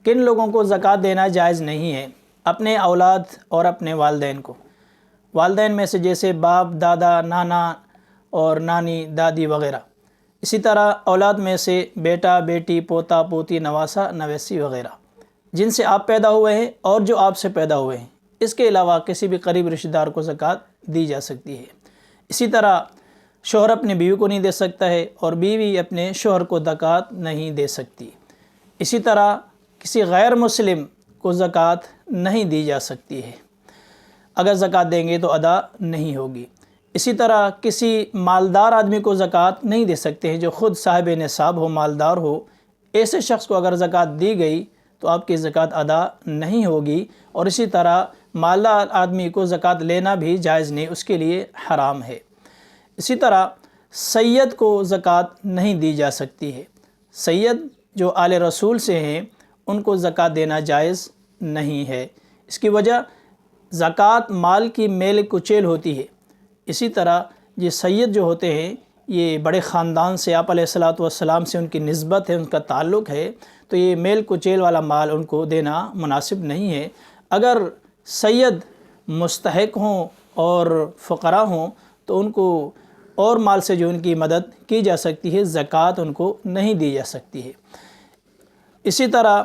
کن لوگوں کو زکوٰۃ دینا جائز نہیں ہے؟ اپنے اولاد اور اپنے والدین کو۔ والدین میں سے جیسے باپ، دادا، نانا اور نانی، دادی وغیرہ۔ اسی طرح اولاد میں سے بیٹا، بیٹی، پوتا، پوتی، نواسا، نویسی وغیرہ جن سے آپ پیدا ہوئے ہیں اور جو آپ سے پیدا ہوئے ہیں۔ اس کے علاوہ کسی بھی قریب رشتہ دار کو زکوٰۃ دی جا سکتی ہے۔ اسی طرح شوہر اپنے بیوی کو نہیں دے سکتا ہے اور بیوی اپنے شوہر کو زکوٰۃ نہیں دے سکتی۔ اسی طرح کسی غیر مسلم کو زکوٰۃ نہیں دی جا سکتی ہے، اگر زکوٰۃ دیں گے تو ادا نہیں ہوگی۔ اسی طرح کسی مالدار آدمی کو زکوٰۃ نہیں دے سکتے ہیں جو خود صاحب نصاب ہو، مالدار ہو۔ ایسے شخص کو اگر زکوٰۃ دی گئی تو آپ کی زکوٰۃ ادا نہیں ہوگی، اور اسی طرح مالدار آدمی کو زکوٰۃ لینا بھی جائز نہیں، اس کے لیے حرام ہے۔ اسی طرح سید کو زکوٰۃ نہیں دی جا سکتی ہے۔ سید جو آل رسول سے ہیں ان کو زکوٰۃ دینا جائز نہیں ہے۔ اس کی وجہ زکوٰۃ مال کی میل کچیل ہوتی ہے۔ اسی طرح یہ سید جو ہوتے ہیں یہ بڑے خاندان سے، آپ علیہ الصلاۃ والسلام سے ان کی نسبت ہے، ان کا تعلق ہے، تو یہ میل کچیل والا مال ان کو دینا مناسب نہیں ہے۔ اگر سید مستحق ہوں اور فقراء ہوں تو ان کو اور مال سے جو ان کی مدد کی جا سکتی ہے، زکوٰۃ ان کو نہیں دی جا سکتی ہے۔ اسی طرح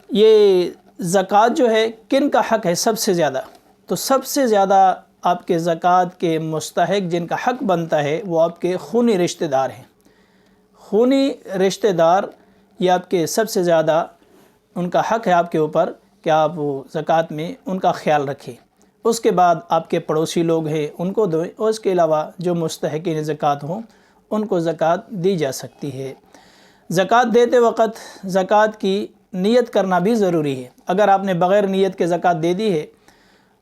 یہ زکوٰۃ جو ہے کن کا حق ہے سب سے زیادہ؟ تو سب سے زیادہ آپ کے زکوٰۃ کے مستحق جن کا حق بنتا ہے وہ آپ کے خونی رشتہ دار ہیں۔ خونی رشتہ دار یہ آپ کے سب سے زیادہ ان کا حق ہے آپ کے اوپر کہ آپ وہ زکوٰۃ میں ان کا خیال رکھیں۔ اس کے بعد آپ کے پڑوسی لوگ ہیں ان کو دیں، اور اس کے علاوہ جو مستحقین زکوٰۃ ہوں ان کو زکوٰۃ دی جا سکتی ہے۔ زکوٰۃ دیتے وقت زکوٰۃ کی نیت کرنا بھی ضروری ہے۔ اگر آپ نے بغیر نیت کے زکوٰۃ دے دی ہے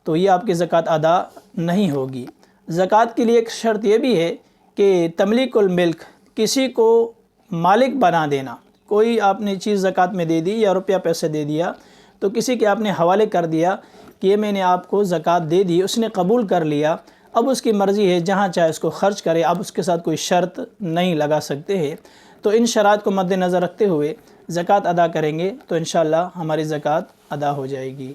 تو یہ آپ کی زکوٰۃ ادا نہیں ہوگی۔ زکوٰۃ کے لیے ایک شرط یہ بھی ہے کہ تملیک الملک، کسی کو مالک بنا دینا۔ کوئی آپ نے چیز زکوٰۃ میں دے دی یا روپیہ پیسے دے دیا تو کسی کے آپ نے حوالے کر دیا کہ یہ میں نے آپ کو زکوٰۃ دے دی، اس نے قبول کر لیا، اب اس کی مرضی ہے جہاں چاہے اس کو خرچ کرے، آپ اس کے ساتھ کوئی شرط نہیں لگا سکتے ہیں۔ تو ان شرائط کو مد نظر رکھتے ہوئے زکوٰۃ ادا کریں گے تو انشاءاللہ ہماری زکوٰۃ ادا ہو جائے گی۔